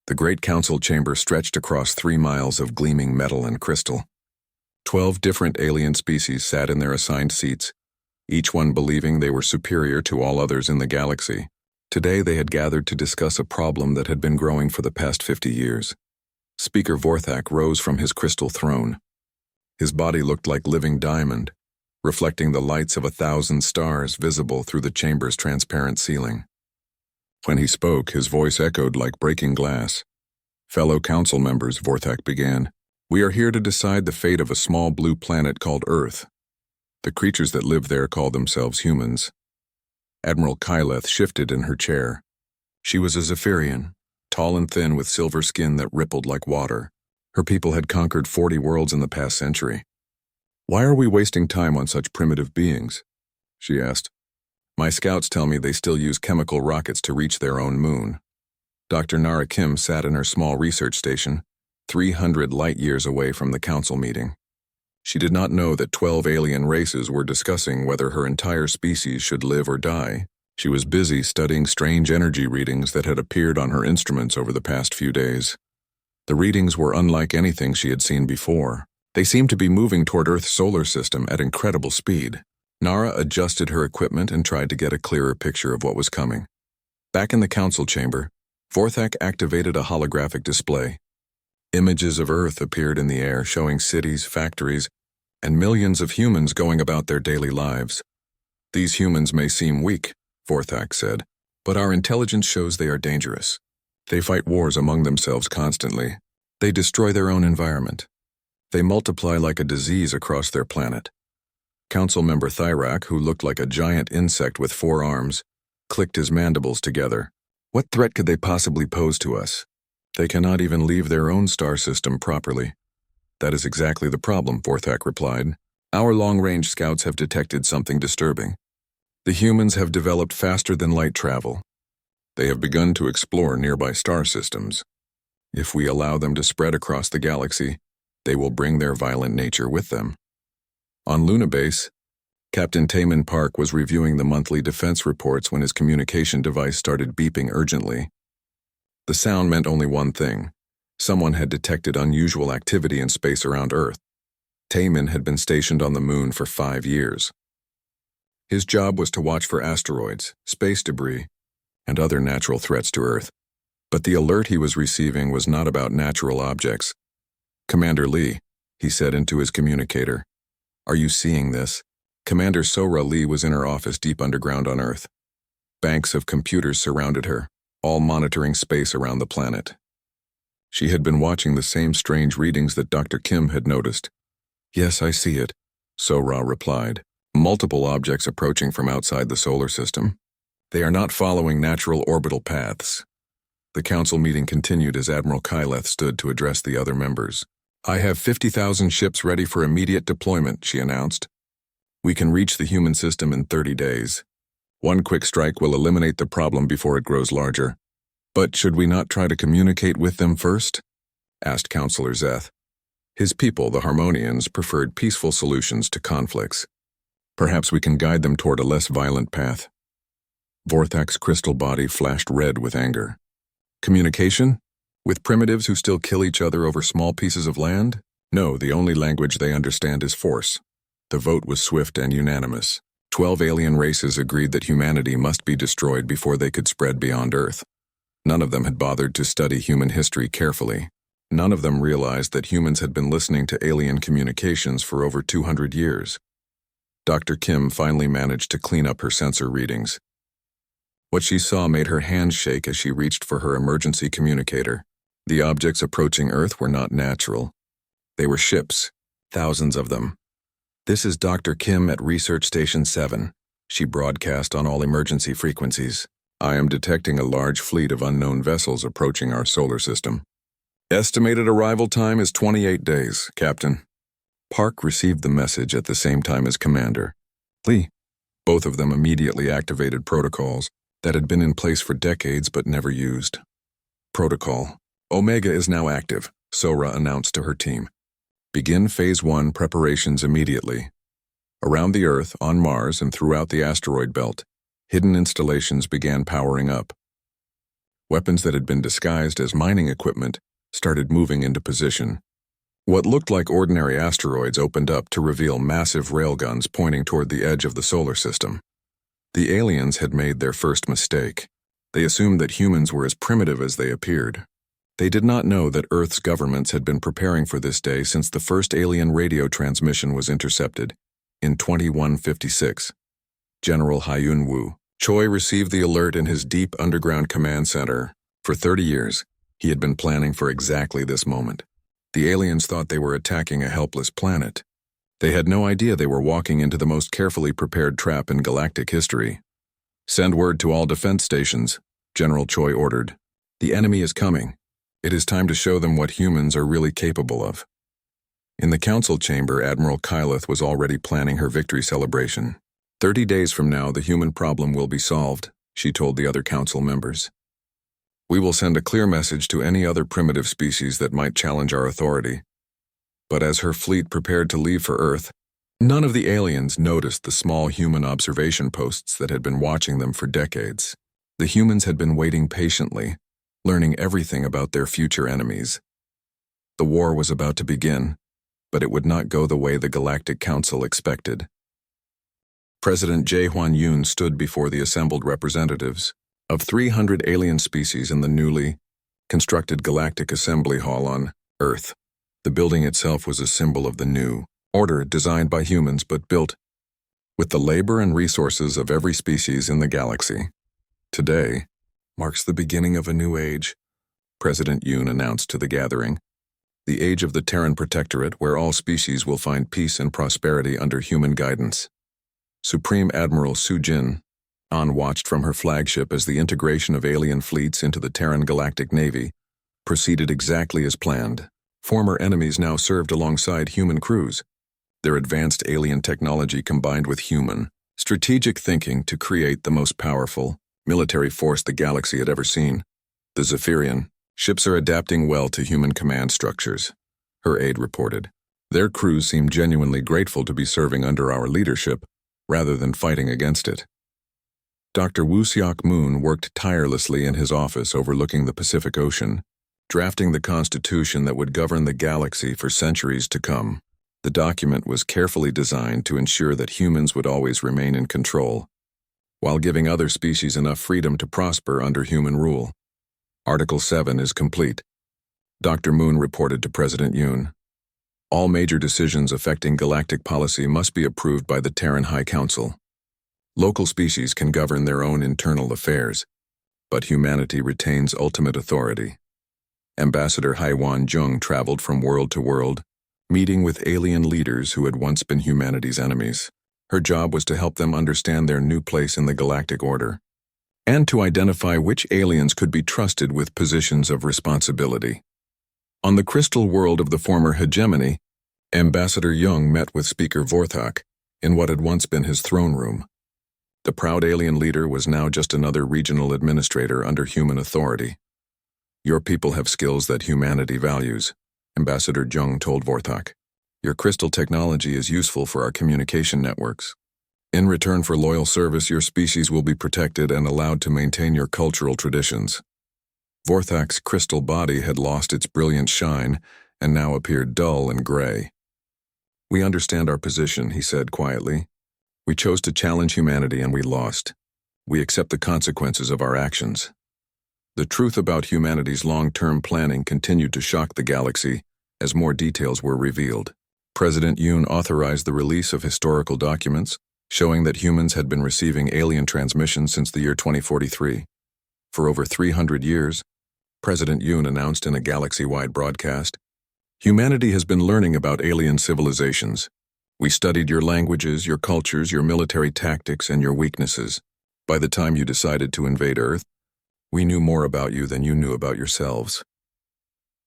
The great council chamber stretched across 3 miles of gleaming metal and crystal. 12 different alien species sat in their assigned seats, each one believing they were superior to all others in the galaxy. Today they had gathered to discuss a problem that had been growing for the past 50 years. Speaker Vorthak rose from his crystal throne. His body looked like living diamond, reflecting the lights of 1,000 stars visible through the chamber's transparent ceiling. When he spoke, his voice echoed like breaking glass. "Fellow council members," Vorthak began, "we are here to decide the fate of a small blue planet called Earth. The creatures that live there call themselves humans." Admiral Kyleth shifted in her chair. She was a Zephyrian, tall and thin with silver skin that rippled like water. Her people had conquered 40 worlds in the past century. "Why are we wasting time on such primitive beings?" she asked. "My scouts tell me they still use chemical rockets to reach their own moon." Dr. Narration sat in her small research station, 300 light-years away from the council meeting. She did not know that 12 alien races were discussing whether her entire species should live or die. She was busy studying strange energy readings that had appeared on her instruments over the past few days. The readings were unlike anything she had seen before. They seemed to be moving toward Earth's solar system at incredible speed. Nara adjusted her equipment and tried to get a clearer picture of what was coming. Back in the council chamber, Vorthak activated a holographic display. Images of Earth appeared in the air, showing cities, factories, and millions of humans going about their daily lives. "These humans may seem weak," Vorthak said, "but our intelligence shows they are dangerous. They fight wars among themselves constantly. They destroy their own environment. They multiply like a disease across their planet." Council member Thyrak, who looked like a giant insect with 4 arms, clicked his mandibles together. "What threat could they possibly pose to us? They cannot even leave their own star system properly." "That is exactly the problem," Vorthak replied. "Our long-range scouts have detected something disturbing. The humans have developed faster-than-light travel. They have begun to explore nearby star systems. If we allow them to spread across the galaxy, they will bring their violent nature with them." On Luna Base, Captain Taman Park was reviewing the monthly defense reports when his communication device started beeping urgently. The sound meant only one thing. Someone had detected unusual activity in space around Earth. Taman had been stationed on the moon for 5 years. His job was to watch for asteroids, space debris, and other natural threats to Earth. But the alert he was receiving was not about natural objects. "Commander Lee," he said into his communicator, "are you seeing this?" Commander Sora Lee was in her office deep underground on Earth. Banks of computers surrounded her, all monitoring space around the planet. She had been watching the same strange readings that Dr. Kim had noticed. "Yes, I see it," Sora replied. "Multiple objects approaching from outside the solar system. They are not following natural orbital paths." The council meeting continued as Admiral Kyleth stood to address the other members. "I have 50,000 ships ready for immediate deployment," she announced. "We can reach the human system in 30 days. One quick strike will eliminate the problem before it grows larger." "But should we not try to communicate with them first?" asked Councillor Zeth. His people, the Harmonians, preferred peaceful solutions to conflicts. "Perhaps we can guide them toward a less violent path." Vorthak's crystal body flashed red with anger. "Communication? With primitives who still kill each other over small pieces of land? No, the only language they understand is force." The vote was swift and unanimous. 12 alien races agreed that humanity must be destroyed before they could spread beyond Earth. None of them had bothered to study human history carefully. None of them realized that humans had been listening to alien communications for over 200 years. Dr. Kim finally managed to clean up her sensor readings. What she saw made her hands shake as she reached for her emergency communicator. The objects approaching Earth were not natural. They were ships, thousands of them. "This is Dr. Kim at Research Station 7. She broadcast on all emergency frequencies. "I am detecting a large fleet of unknown vessels approaching our solar system. Estimated arrival time is 28 days, Captain." Park received the message at the same time as Commander Lee. Both of them immediately activated protocols that had been in place for decades but never used. "Protocol Omega is now active," Sora announced to her team. "Begin Phase 1 preparations immediately. Around the Earth, on Mars, and throughout the asteroid belt, hidden installations began powering up. Weapons that had been disguised as mining equipment started moving into position. What looked like ordinary asteroids opened up to reveal massive railguns pointing toward the edge of the solar system. The aliens had made their first mistake. They assumed that humans were as primitive as they appeared. They did not know that Earth's governments had been preparing for this day since the first alien radio transmission was intercepted in 2156. General Hyun Woo Choi received the alert in his deep underground command center. For 30 years, he had been planning for exactly this moment. The aliens thought they were attacking a helpless planet. They had no idea they were walking into the most carefully prepared trap in galactic history. "Send word to all defense stations," General Choi ordered. "The enemy is coming. It is time to show them what humans are really capable of." In the council chamber, Admiral Kyleth was already planning her victory celebration. 30 days from now, the human problem will be solved, she told the other council members. "We will send a clear message to any other primitive species that might challenge our authority." But as her fleet prepared to leave for Earth, none of the aliens noticed the small human observation posts that had been watching them for decades. The humans had been waiting patiently, learning everything about their future enemies. The war was about to begin, but it would not go the way the Galactic Council expected. President Jae-hwan-yoon stood before the assembled representatives of 300 alien species in the newly constructed Galactic Assembly Hall on Earth. The building itself was a symbol of the new order designed by humans but built with the labor and resources of every species in the galaxy. "Today marks the beginning of a new age," President Yoon announced to the gathering. "The age of the Terran Protectorate, where all species will find peace and prosperity under human guidance." Supreme Admiral Soo-jin watched from her flagship as the integration of alien fleets into the Terran Galactic Navy proceeded exactly as planned. Former enemies now served alongside human crews. Their advanced alien technology combined with human strategic thinking to create the most powerful military force the galaxy had ever seen. "The Zephyrian ships are adapting well to human command structures," her aide reported. "Their crews seem genuinely grateful to be serving under our leadership rather than fighting against it." Dr. Woo Seok Moon worked tirelessly in his office overlooking the Pacific Ocean, drafting the constitution that would govern the galaxy for centuries to come. The document was carefully designed to ensure that humans would always remain in control, while giving other species enough freedom to prosper under human rule. "Article 7 is complete," Dr. Moon reported to President Yoon. "All major decisions affecting galactic policy must be approved by the Terran High Council. Local species can govern their own internal affairs, but humanity retains ultimate authority." Ambassador Haiwan Jung traveled from world to world, meeting with alien leaders who had once been humanity's enemies. Her job was to help them understand their new place in the galactic order, and to identify which aliens could be trusted with positions of responsibility. On the crystal world of the former hegemony, Ambassador Jung met with Speaker Vorthak in what had once been his throne room. The proud alien leader was now just another regional administrator under human authority. "Your people have skills that humanity values," Ambassador Jung told Vorthak. "Your crystal technology is useful for our communication networks. In return for loyal service, your species will be protected and allowed to maintain your cultural traditions." Vorthak's crystal body had lost its brilliant shine and now appeared dull and gray. "We understand our position," he said quietly. "We chose to challenge humanity and we lost. We accept the consequences of our actions." The truth about humanity's long-term planning continued to shock the galaxy as more details were revealed. President Yoon authorized the release of historical documents showing that humans had been receiving alien transmissions since the year 2043. For over 300 years, President Yoon announced in a galaxy-wide broadcast, "Humanity has been learning about alien civilizations. We studied your languages, your cultures, your military tactics, and your weaknesses. By the time you decided to invade Earth, we knew more about you than you knew about yourselves."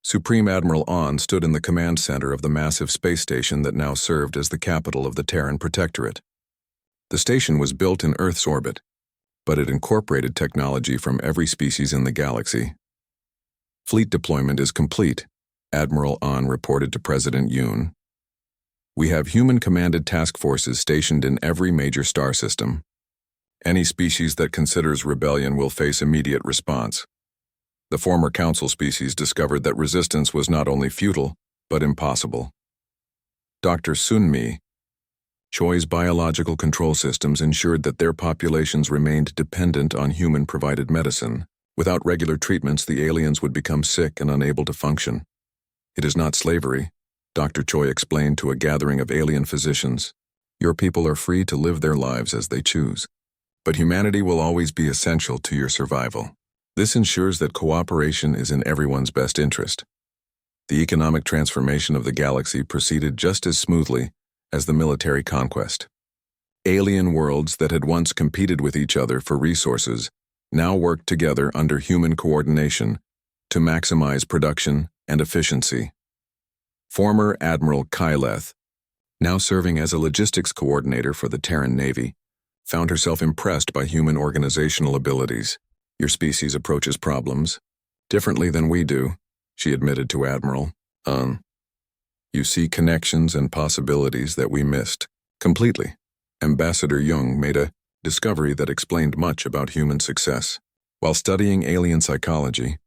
Supreme Admiral Ahn stood in the command center of the massive space station that now served as the capital of the Terran Protectorate. The station was built in Earth's orbit, but it incorporated technology from every species in the galaxy. "Fleet deployment is complete," Admiral Ahn reported to President Yoon. "We have human-commanded task forces stationed in every major star system. Any species that considers rebellion will face immediate response. The former council species discovered that resistance was not only futile, but impossible. Dr. Sunmi Choi's biological control systems ensured that their populations remained dependent on human-provided medicine. Without regular treatments, the aliens would become sick and unable to function. It is not slavery, Dr. Choi explained to a gathering of alien physicians. Your people are free to live their lives as they choose. But humanity will always be essential to your survival. This ensures that cooperation is in everyone's best interest. The economic transformation of the galaxy proceeded just as smoothly as the military conquest. Alien worlds that had once competed with each other for resources now worked together under human coordination to maximize production and efficiency. Former Admiral Kyleth, now serving as a logistics coordinator for the Terran Navy, found herself impressed by human organizational abilities. Your species approaches problems differently than we do, she admitted to Admiral. You see connections and possibilities that we missed completely. Ambassador Jung made a discovery that explained much about human success. While studying alien psychology,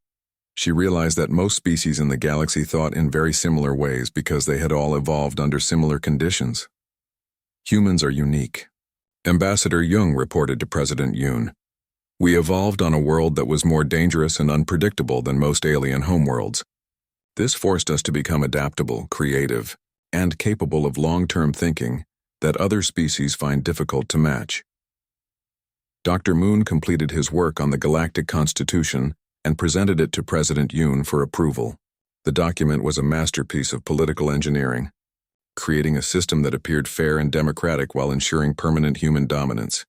she realized that most species in the galaxy thought in very similar ways because they had all evolved under similar conditions. Humans are unique. Ambassador Jung reported to President Yoon. We evolved on a world that was more dangerous and unpredictable than most alien homeworlds. This forced us to become adaptable, creative, and capable of long-term thinking that other species find difficult to match. Dr. Moon completed his work on the Galactic Constitution and presented it to President Yoon for approval. The document was a masterpiece of political engineering, creating a system that appeared fair and democratic while ensuring permanent human dominance.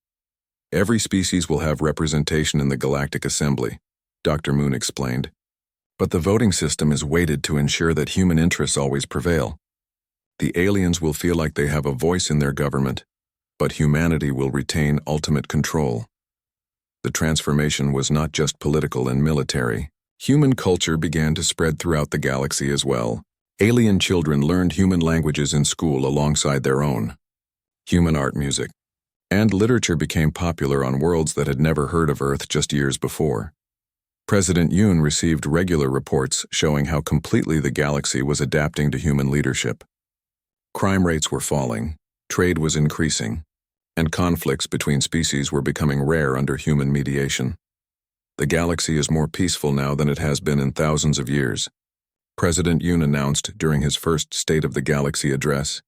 Every species will have representation in the Galactic Assembly, Dr. Moon explained. But the voting system is weighted to ensure that human interests always prevail. The aliens will feel like they have a voice in their government, but humanity will retain ultimate control. The transformation was not just political and military. Human culture began to spread throughout the galaxy as well. Alien children learned human languages in school alongside their own. Human art, music, and literature became popular on worlds that had never heard of Earth just years before. President Yoon received regular reports showing how completely the galaxy was adapting to human leadership. Crime rates were falling, trade was increasing, and conflicts between species were becoming rare under human mediation. The galaxy is more peaceful now than it has been in thousands of years, President Yoon announced during his first State of the Galaxy address.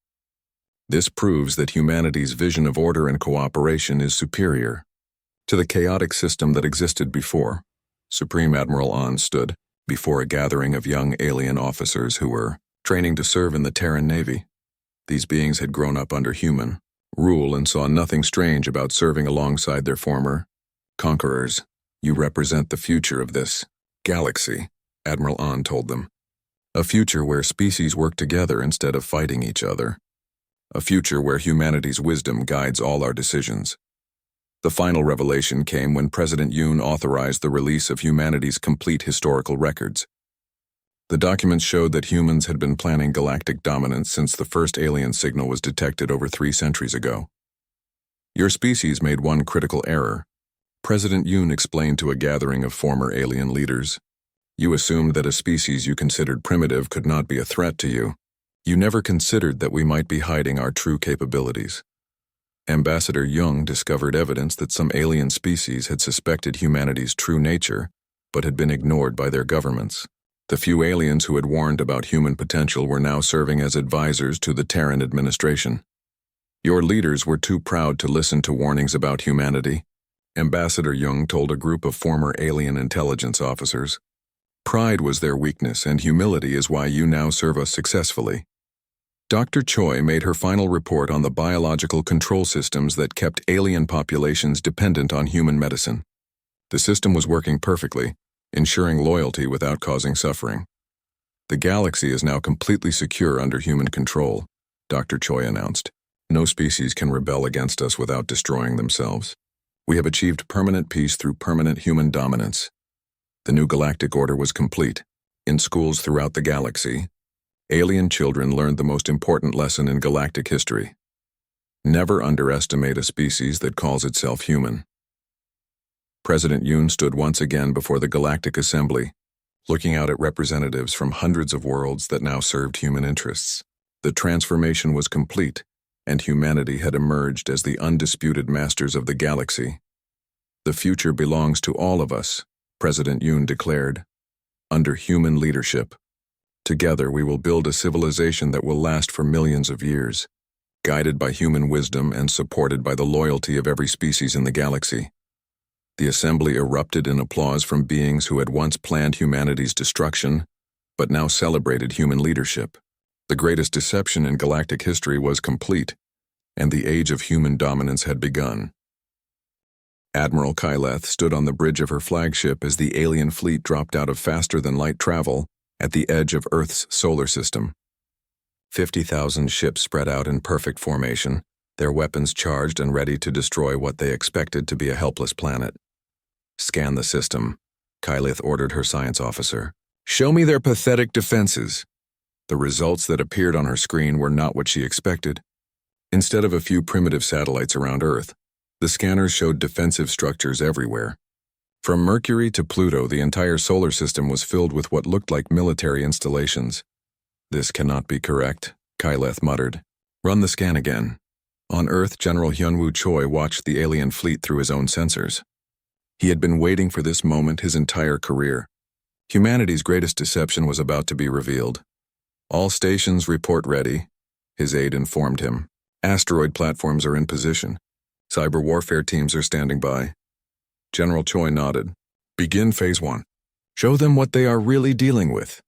This proves that humanity's vision of order and cooperation is superior to the chaotic system that existed before. Supreme Admiral An stood before a gathering of young alien officers who were training to serve in the Terran Navy. These beings had grown up under human rule and saw nothing strange about serving alongside their former conquerors. You represent the future of this galaxy, Admiral An told them. A future where species work together instead of fighting each other. A future where humanity's wisdom guides all our decisions. The final revelation came when President Yoon authorized the release of humanity's complete historical records. The documents showed that humans had been planning galactic dominance since the first alien signal was detected over 3 centuries ago. Your species made one critical error, President Yoon explained to a gathering of former alien leaders. You assumed that a species you considered primitive could not be a threat to you. You never considered that we might be hiding our true capabilities. Ambassador Jung discovered evidence that some alien species had suspected humanity's true nature, but had been ignored by their governments. The few aliens who had warned about human potential were now serving as advisors to the Terran administration. Your leaders were too proud to listen to warnings about humanity, Ambassador Jung told a group of former alien intelligence officers. Pride was their weakness, and humility is why you now serve us successfully. Dr. Choi made her final report on the biological control systems that kept alien populations dependent on human medicine. The system was working perfectly, ensuring loyalty without causing suffering. The galaxy is now completely secure under human control, Dr. Choi announced. No species can rebel against us without destroying themselves. We have achieved permanent peace through permanent human dominance. The new galactic order was complete. In schools throughout the galaxy, alien children learned the most important lesson in galactic history. Never underestimate a species that calls itself human. President Yoon stood once again before the Galactic Assembly, looking out at representatives from hundreds of worlds that now served human interests. The transformation was complete, and humanity had emerged as the undisputed masters of the galaxy. "The future belongs to all of us," President Yoon declared, "under human leadership. Together we will build a civilization that will last for millions of years, guided by human wisdom and supported by the loyalty of every species in the galaxy." The assembly erupted in applause from beings who had once planned humanity's destruction, but now celebrated human leadership. The greatest deception in galactic history was complete, and the age of human dominance had begun. Admiral Kyleth stood on the bridge of her flagship as the alien fleet dropped out of faster-than-light travel at the edge of Earth's solar system. 50,000 ships spread out in perfect formation, their weapons charged and ready to destroy what they expected to be a helpless planet. "Scan the system," Kyleth ordered her science officer. "Show me their pathetic defenses." The results that appeared on her screen were not what she expected. Instead of a few primitive satellites around Earth, the scanners showed defensive structures everywhere. From Mercury to Pluto, the entire solar system was filled with what looked like military installations. "This cannot be correct," Kyleth muttered. "Run the scan again." On Earth, General Hyunwoo Choi watched the alien fleet through his own sensors. He had been waiting for this moment his entire career. Humanity's greatest deception was about to be revealed. "All stations report ready," his aide informed him. "Asteroid platforms are in position. Cyber warfare teams are standing by." General Choi nodded. "Begin Phase 1. Show them what they are really dealing with."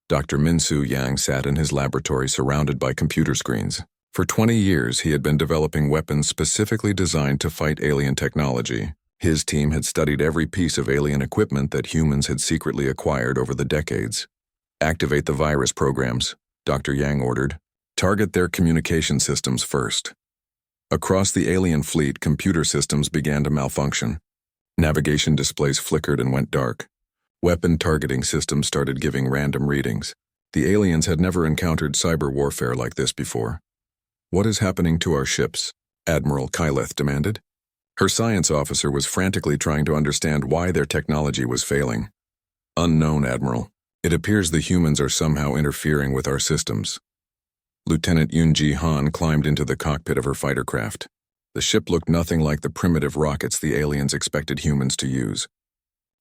Dr. Min-Soo Yang sat in his laboratory surrounded by computer screens. For 20 years, he had been developing weapons specifically designed to fight alien technology. His team had studied every piece of alien equipment that humans had secretly acquired over the decades. "Activate the virus programs," Dr. Yang ordered. "Target their communication systems first." Across the alien fleet, computer systems began to malfunction. Navigation displays flickered and went dark. Weapon targeting systems started giving random readings. The aliens had never encountered cyber warfare like this before. "What is happening to our ships?" Admiral Kyleth demanded. Her science officer was frantically trying to understand why their technology was failing. "Unknown, Admiral. It appears the humans are somehow interfering with our systems." Lieutenant Yoon-ji Han climbed into the cockpit of her fighter craft. The ship looked nothing like the primitive rockets the aliens expected humans to use.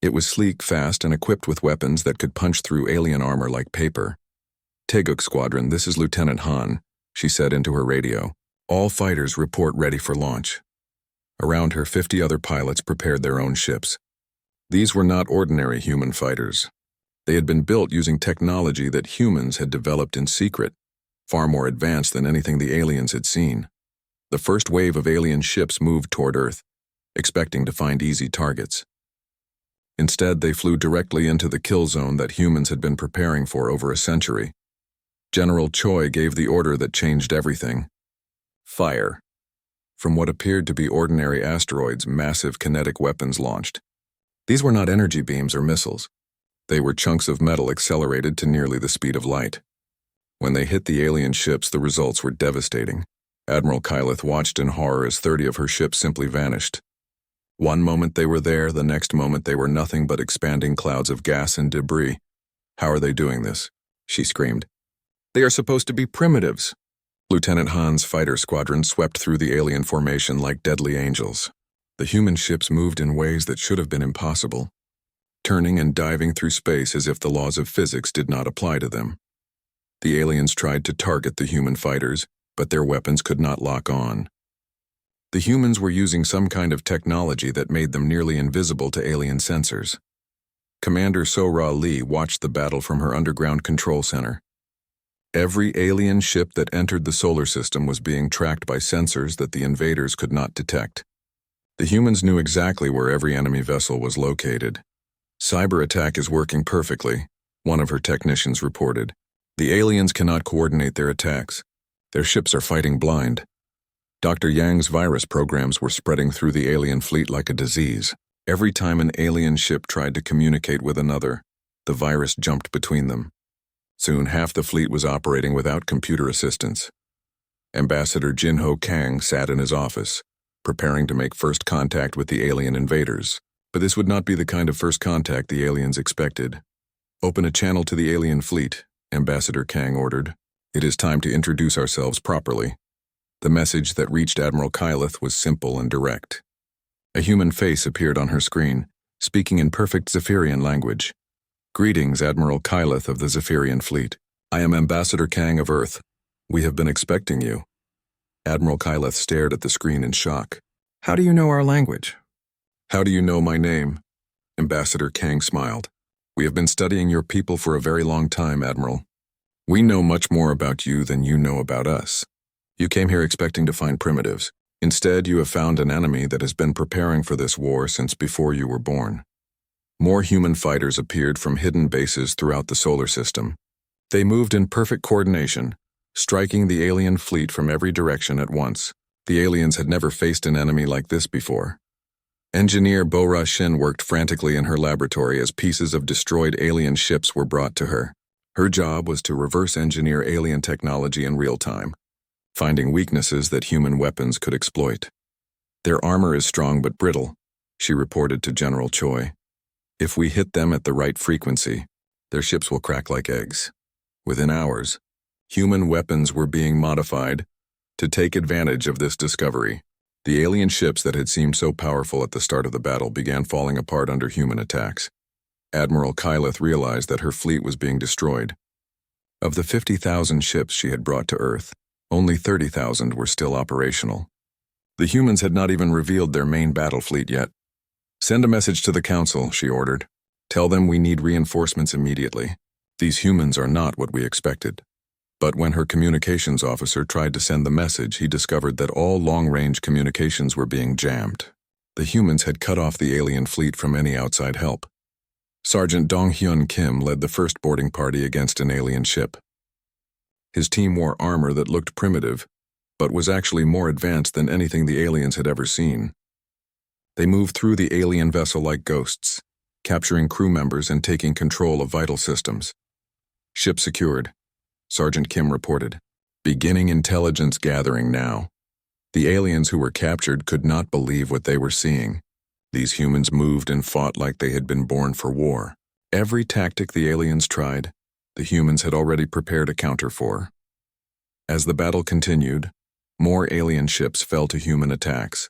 It was sleek, fast, and equipped with weapons that could punch through alien armor like paper. "Taeguk Squadron, this is Lieutenant Han," she said into her radio. "All fighters report ready for launch." Around her, 50 other pilots prepared their own ships. These were not ordinary human fighters. They had been built using technology that humans had developed in secret, far more advanced than anything the aliens had seen. The first wave of alien ships moved toward Earth, expecting to find easy targets. Instead, they flew directly into the kill zone that humans had been preparing for over a century. General Choi gave the order that changed everything. Fire. From what appeared to be ordinary asteroids, massive kinetic weapons launched. These were not energy beams or missiles. They were chunks of metal accelerated to nearly the speed of light. When they hit the alien ships, the results were devastating. Admiral Kyleth watched in horror as 30 of her ships simply vanished. One moment they were there, the next moment they were nothing but expanding clouds of gas and debris. "How are they doing this?" she screamed. "They are supposed to be primitives." Lieutenant Han's fighter squadron swept through the alien formation like deadly angels. The human ships moved in ways that should have been impossible, turning and diving through space as if the laws of physics did not apply to them. The aliens tried to target the human fighters, but their weapons could not lock on. The humans were using some kind of technology that made them nearly invisible to alien sensors. Commander So-Ra Lee watched the battle from her underground control center. Every alien ship that entered the solar system was being tracked by sensors that the invaders could not detect. The humans knew exactly where every enemy vessel was located. "Cyber attack is working perfectly," one of her technicians reported. "The aliens cannot coordinate their attacks. Their ships are fighting blind." Dr. Yang's virus programs were spreading through the alien fleet like a disease. Every time an alien ship tried to communicate with another, the virus jumped between them. Soon half the fleet was operating without computer assistance. Ambassador Jin-Ho Kang sat in his office, preparing to make first contact with the alien invaders. But this would not be the kind of first contact the aliens expected. Open a channel to the alien fleet, Ambassador Kang ordered. It is time to introduce ourselves properly. The message that reached Admiral Kyleth was simple and direct. A human face appeared on her screen, speaking in perfect Zephyrian language. Greetings, Admiral Kyleth of the Zephyrian fleet. I am Ambassador Kang of Earth. We have been expecting you. Admiral Kyleth stared at the screen in shock. How do you know our language? How do you know my name? Ambassador Kang smiled. We have been studying your people for a very long time, Admiral. We know much more about you than you know about us. You came here expecting to find primitives. Instead, you have found an enemy that has been preparing for this war since before you were born. More human fighters appeared from hidden bases throughout the solar system. They moved in perfect coordination, striking the alien fleet from every direction at once. The aliens had never faced an enemy like this before. Engineer Bo-Ra Shin worked frantically in her laboratory as pieces of destroyed alien ships were brought to her. Her job was to reverse engineer alien technology in real time, finding weaknesses that human weapons could exploit. Their armor is strong but brittle, she reported to General Choi. If we hit them at the right frequency, their ships will crack like eggs. Within hours, human weapons were being modified to take advantage of this discovery. The alien ships that had seemed so powerful at the start of the battle began falling apart under human attacks. Admiral Kyleth realized that her fleet was being destroyed. Of the 50,000 ships she had brought to Earth, only 30,000 were still operational. The humans had not even revealed their main battle fleet yet. Send a message to the Council, she ordered. Tell them we need reinforcements immediately. These humans are not what we expected. But when her communications officer tried to send the message, he discovered that all long-range communications were being jammed. The humans had cut off the alien fleet from any outside help. Sergeant Dong-Hyun Kim led the first boarding party against an alien ship. His team wore armor that looked primitive, but was actually more advanced than anything the aliens had ever seen. They moved through the alien vessel like ghosts, capturing crew members and taking control of vital systems. Ship secured, Sergeant Kim reported. Beginning intelligence gathering now. The aliens who were captured could not believe what they were seeing. These humans moved and fought like they had been born for war. Every tactic the aliens tried, the humans had already prepared a counter for. As the battle continued, more alien ships fell to human attacks.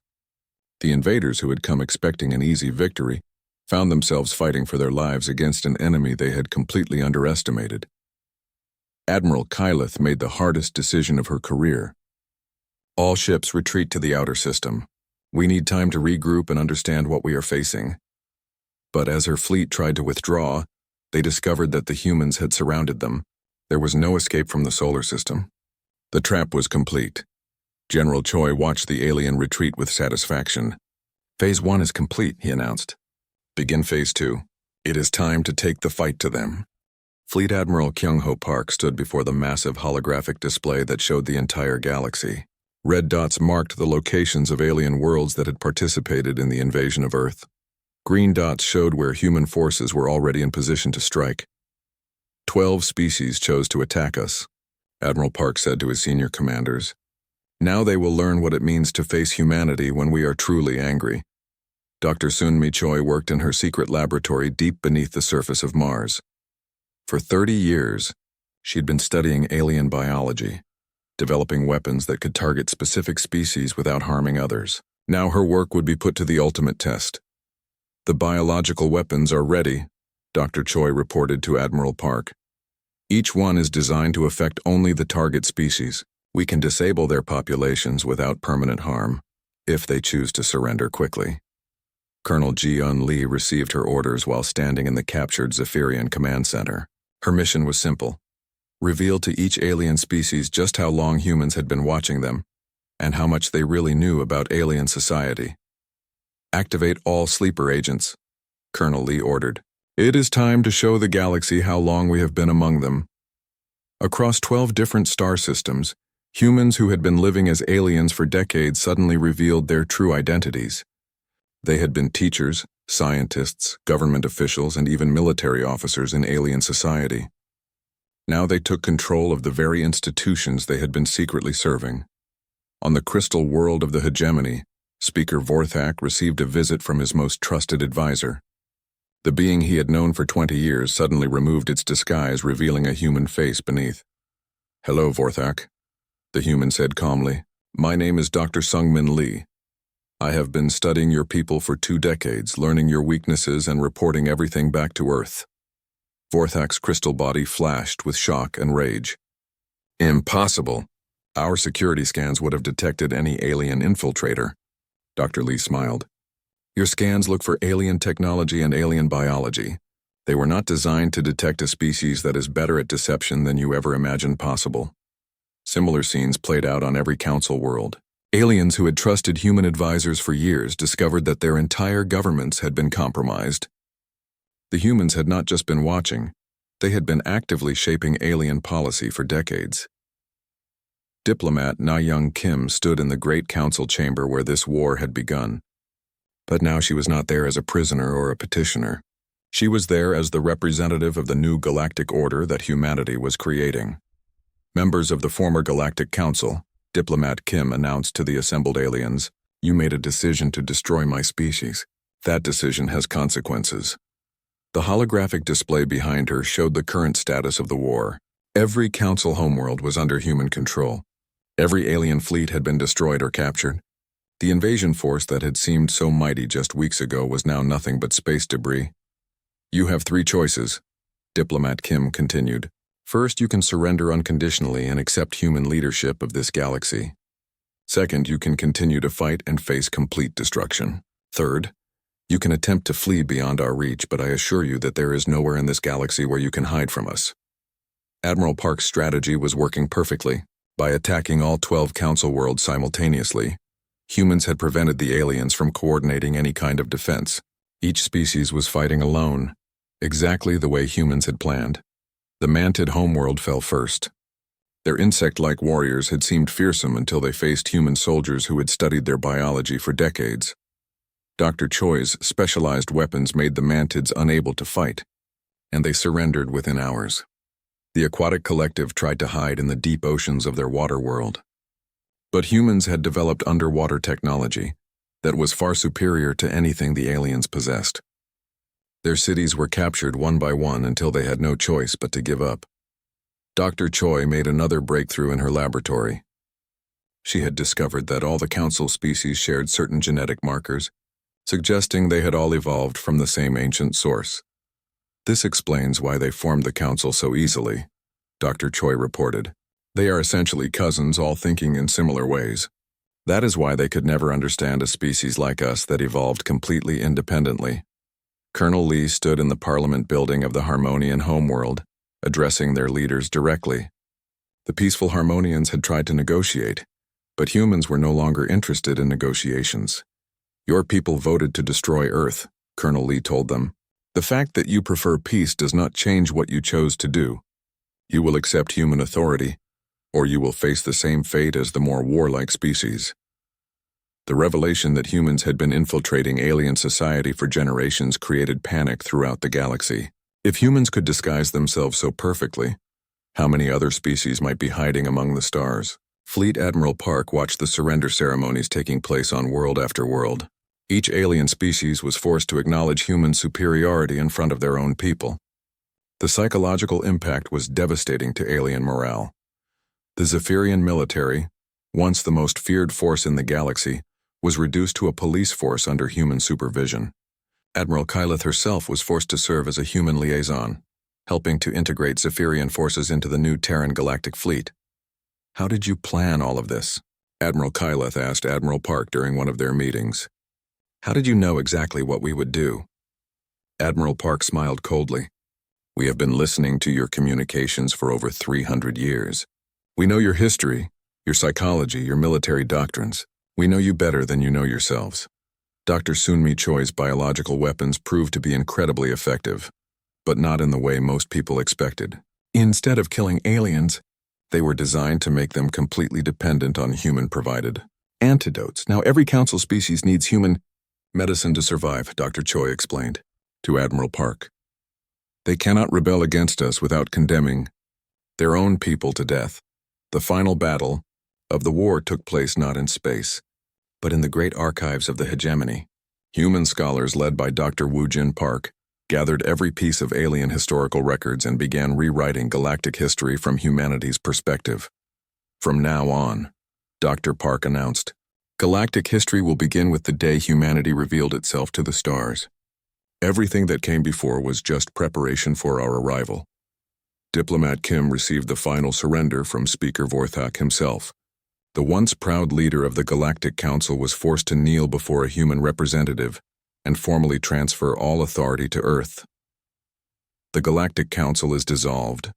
The invaders who had come expecting an easy victory found themselves fighting for their lives against an enemy they had completely underestimated. Admiral Kyleth made the hardest decision of her career. All ships retreat to the outer system. We need time to regroup and understand what we are facing. But as her fleet tried to withdraw, they discovered that the humans had surrounded them. There was no escape from the solar system. The trap was complete. General Choi watched the alien retreat with satisfaction. Phase 1 is complete, he announced. Begin Phase 2. It is time to take the fight to them. Fleet Admiral Kyung-Ho Park stood before the massive holographic display that showed the entire galaxy. Red dots marked the locations of alien worlds that had participated in the invasion of Earth. Green dots showed where human forces were already in position to strike. 12 species chose to attack us, Admiral Park said to his senior commanders. Now they will learn what it means to face humanity when we are truly angry. Dr. Sun-Mi Choi worked in her secret laboratory deep beneath the surface of Mars. For 30 years, she'd been studying alien biology, developing weapons that could target specific species without harming others. Now her work would be put to the ultimate test. The biological weapons are ready, Dr. Choi reported to Admiral Park. Each one is designed to affect only the target species. We can disable their populations without permanent harm, if they choose to surrender quickly. Colonel Ji-Eun Lee received her orders while standing in the captured Zephyrian command center. Her mission was simple. Reveal to each alien species just how long humans had been watching them, and how much they really knew about alien society. Activate all sleeper agents, Colonel Lee ordered. It is time to show the galaxy how long we have been among them. Across 12 different star systems, humans who had been living as aliens for decades suddenly revealed their true identities. They had been teachers, scientists, government officials, and even military officers in alien society. Now they took control of the very institutions they had been secretly serving. On the crystal world of the hegemony, Speaker Vorthak received a visit from his most trusted advisor. The being he had known for 20 years suddenly removed its disguise, revealing a human face beneath. "Hello, Vorthak," the human said calmly. "My name is Dr. Sungmin Lee. I have been studying your people for 2 decades, learning your weaknesses and reporting everything back to Earth." Vorthak's crystal body flashed with shock and rage. "Impossible. Our security scans would have detected any alien infiltrator." Dr. Lee smiled. "Your scans look for alien technology and alien biology. They were not designed to detect a species that is better at deception than you ever imagined possible." Similar scenes played out on every council world. Aliens who had trusted human advisors for years discovered that their entire governments had been compromised. The humans had not just been watching, they had been actively shaping alien policy for decades. Diplomat Na Young Kim stood in the great council chamber where this war had begun. But now she was not there as a prisoner or a petitioner. She was there as the representative of the new galactic order that humanity was creating. Members of the former Galactic Council, Diplomat Kim announced to the assembled aliens, "You made a decision to destroy my species. That decision has consequences." The holographic display behind her showed the current status of the war. Every council homeworld was under human control. Every alien fleet had been destroyed or captured. The invasion force that had seemed so mighty just weeks ago was now nothing but space debris. "You have 3 choices," Diplomat Kim continued. "First, you can surrender unconditionally and accept human leadership of this galaxy. Second, you can continue to fight and face complete destruction. Third, you can attempt to flee beyond our reach, but I assure you that there is nowhere in this galaxy where you can hide from us." Admiral Park's strategy was working perfectly. By attacking all 12 council worlds simultaneously, humans had prevented the aliens from coordinating any kind of defense. Each species was fighting alone, exactly the way humans had planned. The mantid homeworld fell first. Their insect-like warriors had seemed fearsome until they faced human soldiers who had studied their biology for decades. Dr. Choi's specialized weapons made the mantids unable to fight, and they surrendered within hours. The aquatic collective tried to hide in the deep oceans of their water world. But humans had developed underwater technology that was far superior to anything the aliens possessed. Their cities were captured one by one until they had no choice but to give up. Dr. Choi made another breakthrough in her laboratory. She had discovered that all the council species shared certain genetic markers, suggesting they had all evolved from the same ancient source. "This explains why they formed the council so easily," Dr. Choi reported. "They are essentially cousins, all thinking in similar ways. That is why they could never understand a species like us that evolved completely independently." Colonel Lee stood in the Parliament building of the Harmonian homeworld, addressing their leaders directly. The peaceful Harmonians had tried to negotiate, but humans were no longer interested in negotiations. "Your people voted to destroy Earth," Colonel Lee told them. "The fact that you prefer peace does not change what you chose to do. You will accept human authority, or you will face the same fate as the more warlike species." The revelation that humans had been infiltrating alien society for generations created panic throughout the galaxy. If humans could disguise themselves so perfectly, how many other species might be hiding among the stars? Fleet Admiral Park watched the surrender ceremonies taking place on world after world. Each alien species was forced to acknowledge human superiority in front of their own people. The psychological impact was devastating to alien morale. The Zephyrian military, once the most feared force in the galaxy, was reduced to a police force under human supervision. Admiral Kyleth herself was forced to serve as a human liaison, helping to integrate Zephyrian forces into the new Terran Galactic Fleet. "How did you plan all of this?" Admiral Kyleth asked Admiral Park during one of their meetings. "How did you know exactly what we would do?" Admiral Park smiled coldly. "We have been listening to your communications for over 300 years. We know your history, your psychology, your military doctrines. We know you better than you know yourselves. Dr. Sunmi Choi's biological weapons proved to be incredibly effective, but not in the way most people expected. Instead of killing aliens, they were designed to make them completely dependent on human-provided antidotes. Now every council species needs human medicine to survive," Dr. Choi explained to Admiral Park. "They cannot rebel against us without condemning their own people to death. The final battle of the war took place not in space, but in the great archives of the hegemony. Human scholars led by Dr. Woojin Park gathered every piece of alien historical records and began rewriting galactic history from humanity's perspective. From now on, Dr. Park announced, galactic history will begin with the day humanity revealed itself to the stars. Everything that came before was just preparation for our arrival. Diplomat Kim received the final surrender from Speaker Vorthak himself. The once proud leader of the Galactic Council was forced to kneel before a human representative and formally transfer all authority to Earth. The Galactic Council is dissolved,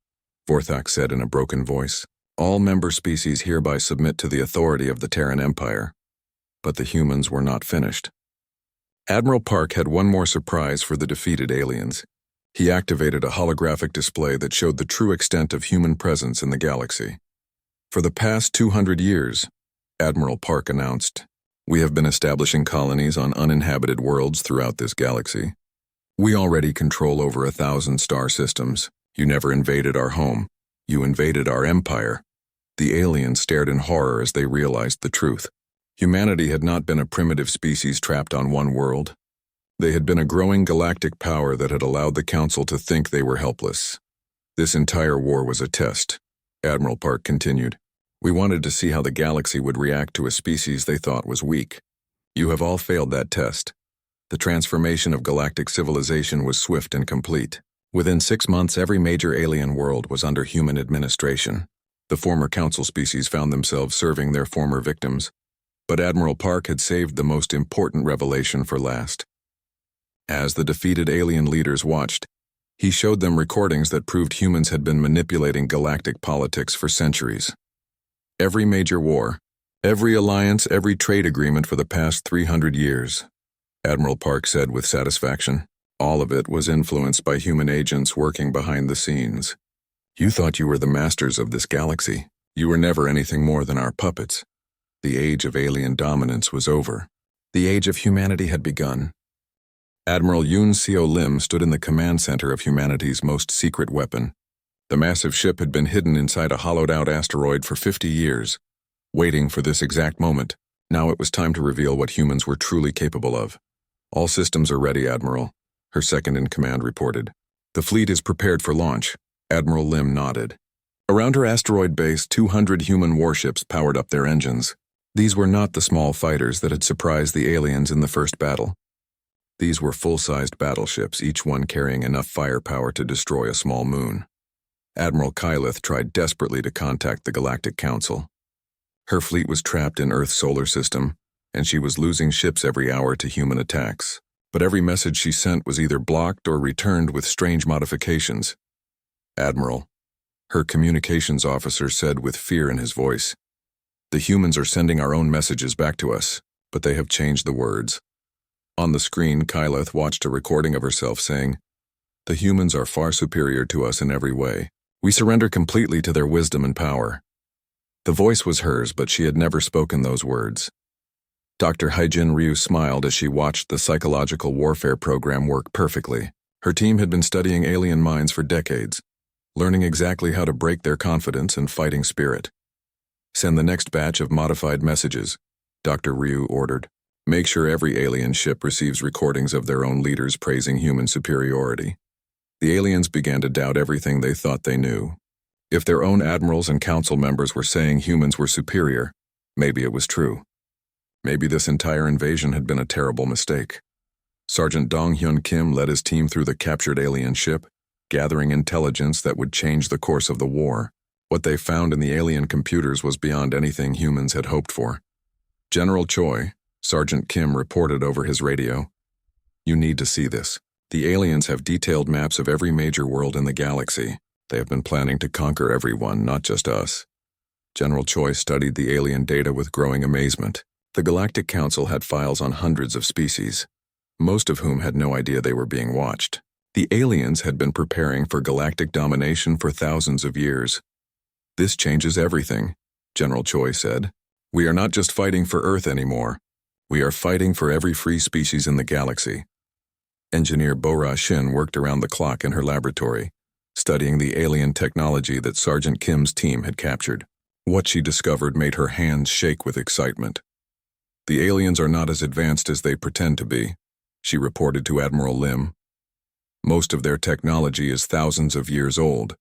Vorthak said in a broken voice. All member species hereby submit to the authority of the Terran Empire. But the humans were not finished. Admiral Park had one more surprise for the defeated aliens. He activated a holographic display that showed the true extent of human presence in the galaxy. For the past 200 years, Admiral Park announced, we have been establishing colonies on uninhabited worlds throughout this galaxy. We already control over 1,000 star systems. You never invaded our home. You invaded our empire. The aliens stared in horror as they realized the truth. Humanity had not been a primitive species trapped on one world. They had been a growing galactic power that had allowed the Council to think they were helpless. This entire war was a test, Admiral Park continued. We wanted to see how the galaxy would react to a species they thought was weak. You have all failed that test. The transformation of galactic civilization was swift and complete. Within 6 months, every major alien world was under human administration. The former Council species found themselves serving their former victims. But Admiral Park had saved the most important revelation for last. As the defeated alien leaders watched, he showed them recordings that proved humans had been manipulating galactic politics for centuries. Every major war, every alliance, every trade agreement for the past 300 years, Admiral Park said with satisfaction, all of it was influenced by human agents working behind the scenes. You thought you were the masters of this galaxy. You were never anything more than our puppets. The age of alien dominance was over. The age of humanity had begun. Admiral Yoon Seo Lim stood in the command center of humanity's most secret weapon. The massive ship had been hidden inside a hollowed-out asteroid for 50 years, waiting for this exact moment. Now it was time to reveal what humans were truly capable of. All systems are ready, Admiral, her second-in-command reported. The fleet is prepared for launch. Admiral Lim nodded. Around her asteroid base, 200 human warships powered up their engines. These were not the small fighters that had surprised the aliens in the first battle. These were full-sized battleships, each one carrying enough firepower to destroy a small moon. Admiral Kyleth tried desperately to contact the Galactic Council. Her fleet was trapped in Earth's solar system, and she was losing ships every hour to human attacks. But every message she sent was either blocked or returned with strange modifications. Admiral, her communications officer said with fear in his voice, the humans are sending our own messages back to us, but they have changed the words. On the screen, Kyleth watched a recording of herself saying, the humans are far superior to us in every way. We surrender completely to their wisdom and power. The voice was hers, but she had never spoken those words. Dr. Haijin Ryu smiled as she watched the psychological warfare program work perfectly. Her team had been studying alien minds for decades, learning exactly how to break their confidence and fighting spirit. Send the next batch of modified messages, Dr. Ryu ordered. Make sure every alien ship receives recordings of their own leaders praising human superiority. The aliens began to doubt everything they thought they knew. If their own admirals and council members were saying humans were superior, maybe it was true. Maybe this entire invasion had been a terrible mistake. Sergeant Dong Hyun Kim led his team through the captured alien ship, gathering intelligence that would change the course of the war. What they found in the alien computers was beyond anything humans had hoped for. General Choi, Sergeant Kim reported over his radio, you need to see this. The aliens have detailed maps of every major world in the galaxy. They have been planning to conquer everyone, not just us. General Choi studied the alien data with growing amazement. The Galactic Council had files on hundreds of species, most of whom had no idea they were being watched. The aliens had been preparing for galactic domination for thousands of years. This changes everything, General Choi said. We are not just fighting for Earth anymore. We are fighting for every free species in the galaxy. Engineer Bora Shin worked around the clock in her laboratory, studying the alien technology that Sergeant Kim's team had captured. What she discovered made her hands shake with excitement. The aliens are not as advanced as they pretend to be, she reported to Admiral Lim. Most of their technology is thousands of years old.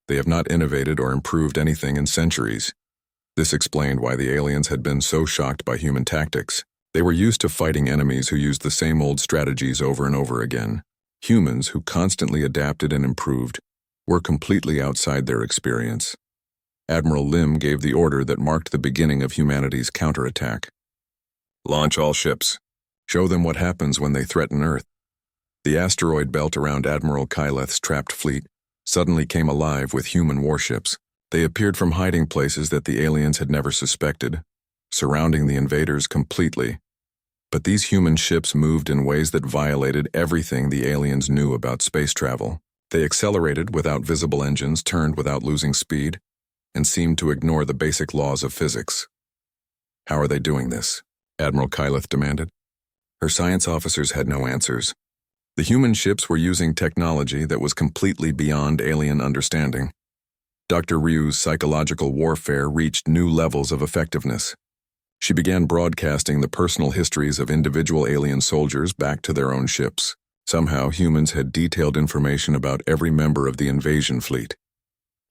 They have not innovated or improved anything in centuries. This explained why the aliens had been so shocked by human tactics. They were used to fighting enemies who used the same old strategies over and over again. Humans, who constantly adapted and improved, were completely outside their experience. Admiral Lim gave the order that marked the beginning of humanity's counterattack. Launch all ships. Show them what happens when they threaten Earth. The asteroid belt around Admiral Kyleth's trapped fleet suddenly came alive with human warships. They appeared from hiding places that the aliens had never suspected, surrounding the invaders completely. But these human ships moved in ways that violated everything the aliens knew about space travel. They accelerated without visible engines, turned without losing speed, and seemed to ignore the basic laws of physics. How are they doing this? Admiral Kyleth demanded. Her science officers had no answers. The human ships were using technology that was completely beyond alien understanding. Dr. Ryu's psychological warfare reached new levels of effectiveness. She began broadcasting the personal histories of individual alien soldiers back to their own ships. Somehow, humans had detailed information about every member of the invasion fleet.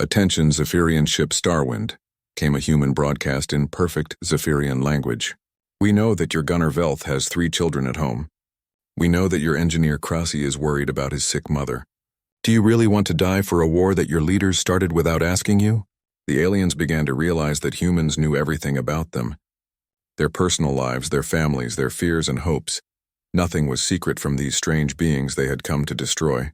"Attention, Zephyrian ship Starwind," came a human broadcast in perfect Zephyrian language. "We know that your gunner Velth has 3 children at home. We know that your engineer Krasi is worried about his sick mother. Do you really want to die for a war that your leaders started without asking you?" The aliens began to realize that humans knew everything about them. Their personal lives, their families, their fears and hopes. Nothing was secret from these strange beings they had come to destroy.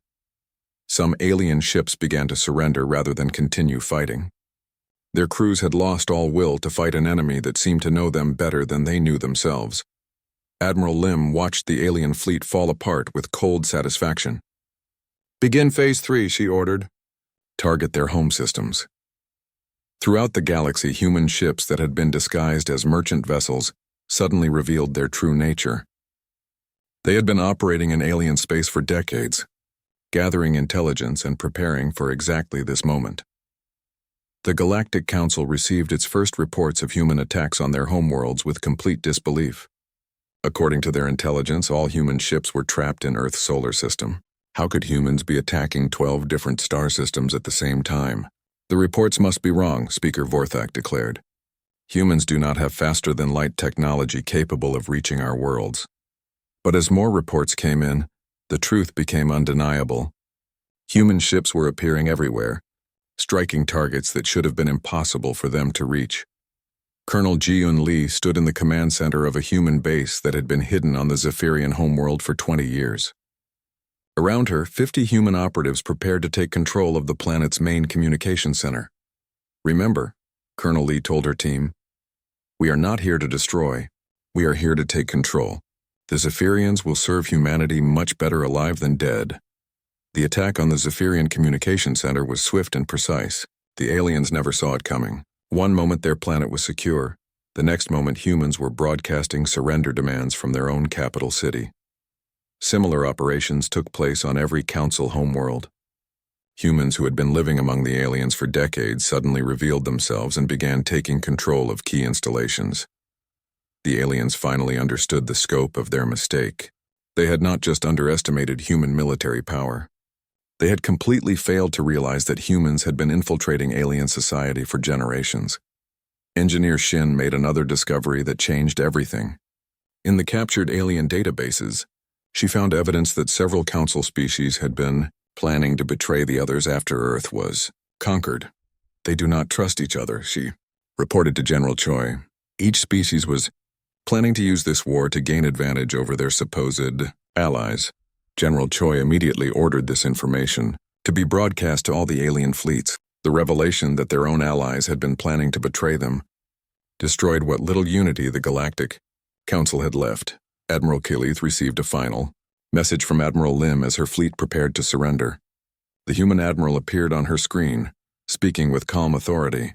Some alien ships began to surrender rather than continue fighting. Their crews had lost all will to fight an enemy that seemed to know them better than they knew themselves. Admiral Lim watched the alien fleet fall apart with cold satisfaction. "Begin Phase 3, she ordered. Target their home systems. Throughout the galaxy, human ships that had been disguised as merchant vessels suddenly revealed their true nature. They had been operating in alien space for decades, gathering intelligence and preparing for exactly this moment. The Galactic Council received its first reports of human attacks on their homeworlds with complete disbelief. According to their intelligence, all human ships were trapped in Earth's solar system. How could humans be attacking 12 different star systems at the same time? "The reports must be wrong," Speaker Vorthak declared. "Humans do not have faster-than-light technology capable of reaching our worlds." But as more reports came in, the truth became undeniable. Human ships were appearing everywhere, striking targets that should have been impossible for them to reach. Colonel Ji-Eun Lee stood in the command center of a human base that had been hidden on the Zephyrian homeworld for 20 years. Around her, 50 human operatives prepared to take control of the planet's main communication center. "Remember," Colonel Lee told her team, "we are not here to destroy. We are here to take control. The Zephyrians will serve humanity much better alive than dead." The attack on the Zephyrian communication center was swift and precise. The aliens never saw it coming. One moment their planet was secure, the next moment humans were broadcasting surrender demands from their own capital city. Similar operations took place on every council homeworld. Humans who had been living among the aliens for decades suddenly revealed themselves and began taking control of key installations. The aliens finally understood the scope of their mistake. They had not just underestimated human military power. They had completely failed to realize that humans had been infiltrating alien society for generations. Engineer Shin made another discovery that changed everything. In the captured alien databases, she found evidence that several council species had been planning to betray the others after Earth was conquered. "They do not trust each other," she reported to General Choi. Each species was planning to use this war to gain advantage over their supposed allies. General Choi immediately ordered this information to be broadcast to all the alien fleets. The revelation that their own allies had been planning to betray them destroyed what little unity the Galactic Council had left. Admiral Kyleth received a final message from Admiral Lim as her fleet prepared to surrender. The human admiral appeared on her screen, speaking with calm authority.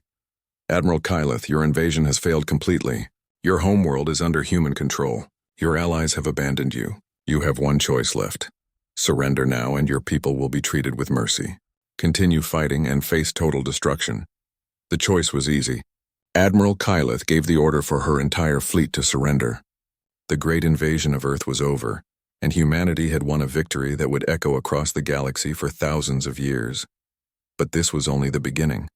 "Admiral Kyleth, your invasion has failed completely. Your homeworld is under human control. Your allies have abandoned you. You have one choice left. Surrender now and your people will be treated with mercy. Continue fighting and face total destruction." The choice was easy. Admiral Kyleth gave the order for her entire fleet to surrender. The great invasion of Earth was over, and humanity had won a victory that would echo across the galaxy for thousands of years. But this was only the beginning.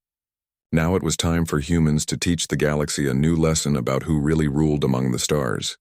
Now it was time for humans to teach the galaxy a new lesson about who really ruled among the stars.